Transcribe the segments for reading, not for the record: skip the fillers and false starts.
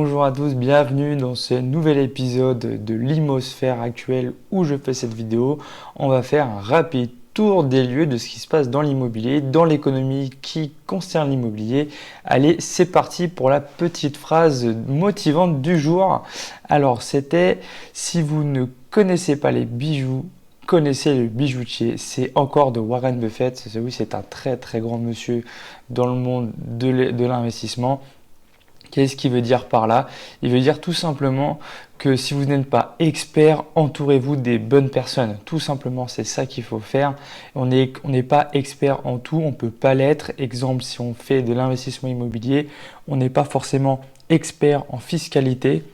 Bonjour à tous, bienvenue dans ce nouvel épisode de l'Imosphère actuelle où je fais cette vidéo. On va faire un rapide tour des lieux de ce qui se passe dans l'immobilier, dans l'économie qui concerne l'immobilier. Allez, c'est parti pour la petite phrase motivante du jour. Alors, c'était « Si vous ne connaissez pas les bijoux, connaissez le bijoutier ». C'est encore de Warren Buffett. Oui, c'est un très grand monsieur dans le monde de l'investissement. Qu'est-ce qu'il veut dire par là? Il veut dire tout simplement que si vous n'êtes pas expert, entourez-vous des bonnes personnes. Tout simplement, c'est ça qu'il faut faire. On n'est pas expert en tout, on ne peut pas l'être. Exemple, si on fait de l'investissement immobilier, on n'est pas forcément expert en fiscalité.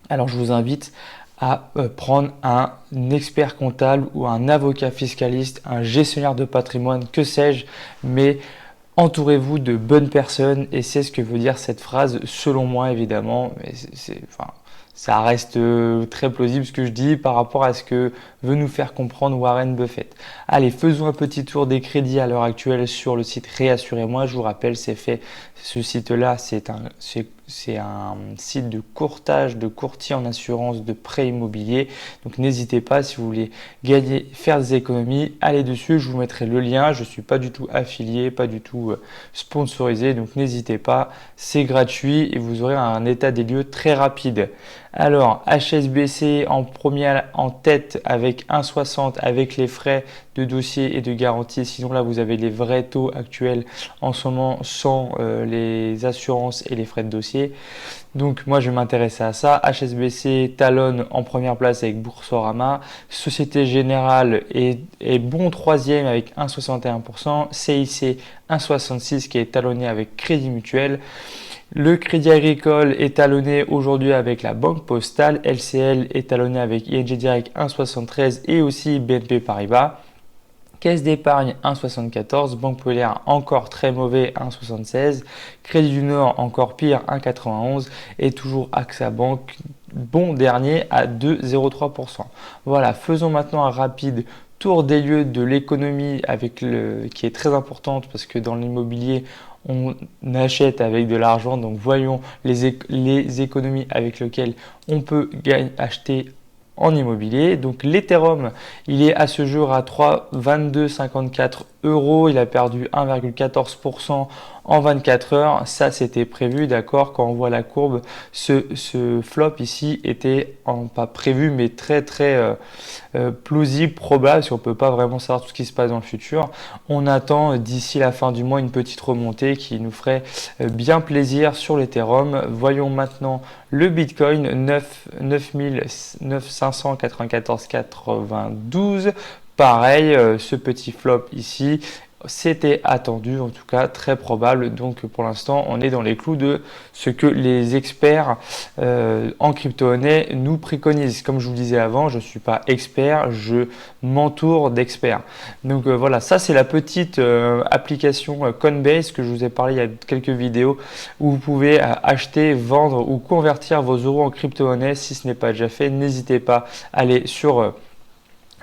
Alors, je vous invite à prendre un expert comptable ou un avocat fiscaliste, un gestionnaire de patrimoine, que sais-je, mais entourez-vous de bonnes personnes et c'est ce que veut dire cette phrase selon moi évidemment, mais ça reste très plausible ce que je dis par rapport à ce que veut nous faire comprendre Warren Buffett. Allez, faisons un petit tour des crédits à l'heure actuelle sur le site Réassurez-moi. Je vous rappelle, c'est fait. Ce site-là, c'est un site de courtage, de courtier en assurance, de prêt immobilier. Donc n'hésitez pas, si vous voulez faire des économies, allez dessus. Je vous mettrai le lien. Je ne suis pas du tout affilié, pas du tout sponsorisé. Donc n'hésitez pas, c'est gratuit et vous aurez un état des lieux très rapide. Alors, HSBC en tête avec 1,60 avec les frais de dossier et de garantie. Sinon, là, vous avez les vrais taux actuels en ce moment sans les assurances et les frais de dossier. Donc, moi, je vais m'intéresser à ça. HSBC talonne en première place avec Boursorama. Société Générale est bon troisième avec 1,61%. CIC 1,66 qui est talonné avec Crédit Mutuel. Le Crédit Agricole est talonné aujourd'hui avec la Banque Postale, LCL est talonné avec ING Direct 1,73 et aussi BNP Paribas. Caisse d'épargne 1,74, Banque Populaire encore très mauvais 1,76, Crédit du Nord encore pire 1,91 et toujours AXA Bank bon dernier à 2,03%. Voilà, faisons maintenant un rapide tour des lieux de l'économie qui est très importante parce que dans l'immobilier on achète avec de l'argent, donc voyons les économies avec lesquelles on peut acheter en immobilier. Donc l'Ethereum, il est à ce jour à 3,2254 €. Il a perdu 1,14% en 24 heures. Ça, c'était prévu, d'accord. Quand on voit la courbe, ce flop ici était pas prévu, mais très plausible, probable, si on ne peut pas vraiment savoir tout ce qui se passe dans le futur. On attend d'ici la fin du mois une petite remontée qui nous ferait bien plaisir sur l'Ethereum. Voyons maintenant le Bitcoin, 9594,92. Pareil, ce petit flop ici, c'était attendu, en tout cas très probable. Donc pour l'instant, on est dans les clous de ce que les experts en crypto-monnaie nous préconisent. Comme je vous le disais avant, je ne suis pas expert, je m'entoure d'experts. Donc voilà, ça c'est la petite application Coinbase que je vous ai parlé il y a quelques vidéos où vous pouvez acheter, vendre ou convertir vos euros en crypto-monnaie. Si ce n'est pas déjà fait, n'hésitez pas à aller sur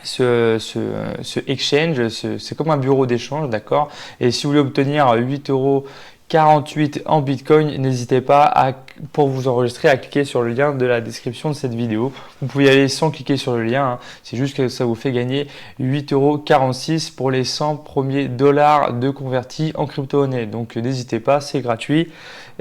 ce exchange, c'est comme un bureau d'échange, d'accord? Et si vous voulez obtenir 8,48 € en Bitcoin, n'hésitez pas pour vous enregistrer à cliquer sur le lien de la description de cette vidéo. Vous pouvez y aller sans cliquer sur le lien, hein. C'est juste que ça vous fait gagner 8,46 € pour les 100 premiers dollars de convertis en crypto-monnaie. Donc n'hésitez pas, c'est gratuit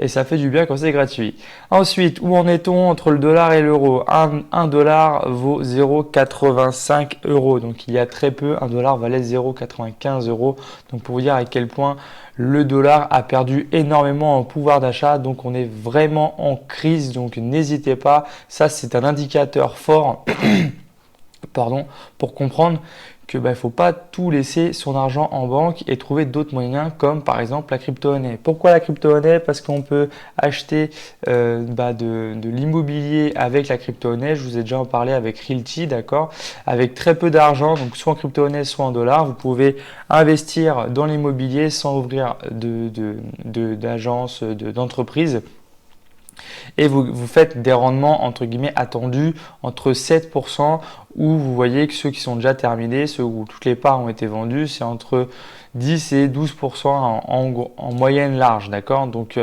et ça fait du bien quand c'est gratuit. Ensuite, où en est-on entre le dollar et l'euro? Un dollar vaut 0,85 €. Donc il y a très peu, un dollar valait 0,95 €. Donc pour vous dire à quel point le dollar a perdu énormément en pouvoir d'achat. Donc on est vraiment en crise. Donc n'hésitez pas. Ça, c'est un indicateur fort pardon, pour comprendre que il ne faut pas tout laisser son argent en banque et trouver d'autres moyens comme par exemple la crypto-monnaie. Pourquoi la crypto-monnaie? Parce qu'on peut acheter de l'immobilier avec la crypto-monnaie. Je vous ai déjà en parlé avec Realty, d'accord? Avec très peu d'argent, donc soit en crypto-monnaie, soit en dollars, vous pouvez investir dans l'immobilier sans ouvrir d'agence, d'entreprise. Et vous faites des rendements entre guillemets attendus entre 7% où vous voyez que ceux qui sont déjà terminés, ceux où toutes les parts ont été vendues, c'est entre 10 et 12% en moyenne large, d'accord? Donc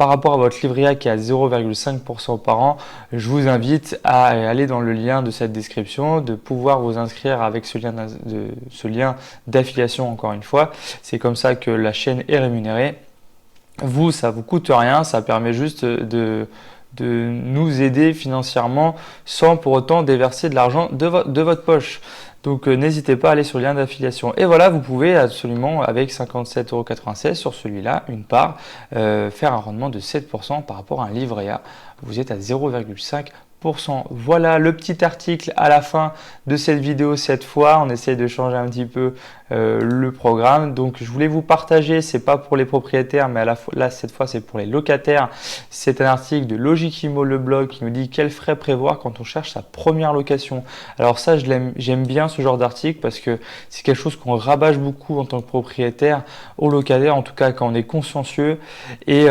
par rapport à votre livret A qui est à 0,5% par an, je vous invite à aller dans le lien de cette description, de pouvoir vous inscrire avec ce lien d'affiliation encore une fois. C'est comme ça que la chaîne est rémunérée. Vous, ça vous coûte rien, ça permet juste de nous aider financièrement sans pour autant déverser de l'argent de votre poche. Donc n'hésitez pas à aller sur le lien d'affiliation. Et voilà, vous pouvez absolument, avec 57,96 € sur celui-là, une part, faire un rendement de 7% par rapport à un livret A. Vous êtes à 0,5%. Voilà le petit article à la fin de cette vidéo cette fois. On essaye de changer un petit peu le programme. Donc je voulais vous partager, c'est pas pour les propriétaires, mais là cette fois c'est pour les locataires. C'est un article de Logic-Immo, le blog, qui nous dit quels frais prévoir quand on cherche sa première location. Alors ça, j'aime bien ce genre d'article parce que c'est quelque chose qu'on rabâche beaucoup en tant que propriétaire aux locataires, en tout cas quand on est consciencieux. Et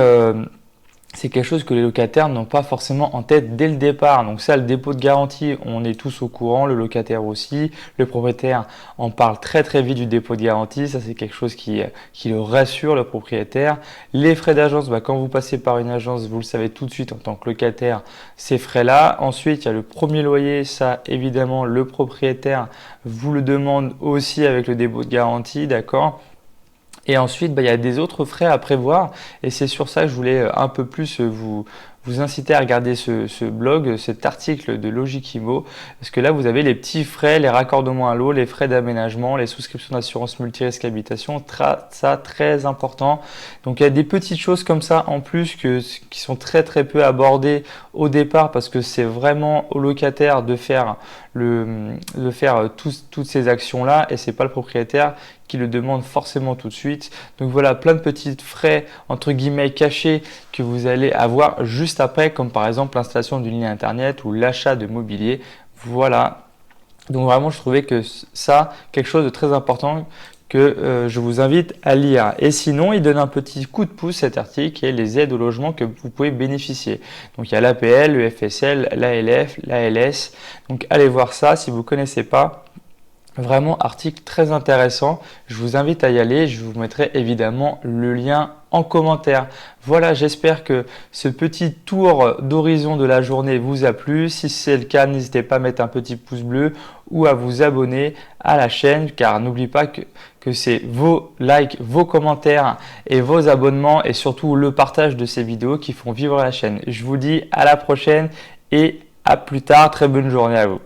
c'est quelque chose que les locataires n'ont pas forcément en tête dès le départ. Donc ça, le dépôt de garantie, on est tous au courant, le locataire aussi. Le propriétaire en parle très très vite du dépôt de garantie. Ça, c'est quelque chose qui le rassure, le propriétaire. Les frais d'agence, quand vous passez par une agence, vous le savez tout de suite en tant que locataire, ces frais-là. Ensuite, il y a le premier loyer. Ça, évidemment, le propriétaire vous le demande aussi avec le dépôt de garantie, d'accord ? Et ensuite, il y a des autres frais à prévoir et c'est sur ça que je voulais un peu plus vous inciter à regarder ce blog, cet article de Logic-Immo, parce que là, vous avez les petits frais, les raccordements à l'eau, les frais d'aménagement, les souscriptions d'assurance multirisque habitation, ça très important. Donc, il y a des petites choses comme ça en plus qui sont très très peu abordées au départ parce que c'est vraiment au locataire de faire toutes ces actions-là et c'est pas le propriétaire qui le demande forcément tout de suite. Donc voilà, plein de petits frais entre guillemets cachés que vous allez avoir juste après, comme par exemple l'installation d'une ligne internet ou l'achat de mobilier. Voilà. Donc vraiment, je trouvais que ça, quelque chose de très important que je vous invite à lire. Et sinon, il donne un petit coup de pouce cet article et les aides au logement que vous pouvez bénéficier. Donc il y a l'APL, le FSL, l'ALF, l'ALS. Donc allez voir ça si vous ne connaissez pas. Vraiment article très intéressant, je vous invite à y aller, je vous mettrai évidemment le lien en commentaire. Voilà, j'espère que ce petit tour d'horizon de la journée vous a plu. Si c'est le cas, n'hésitez pas à mettre un petit pouce bleu ou à vous abonner à la chaîne car n'oubliez pas que c'est vos likes, vos commentaires et vos abonnements et surtout le partage de ces vidéos qui font vivre la chaîne. Je vous dis à la prochaine et à plus tard, très bonne journée à vous.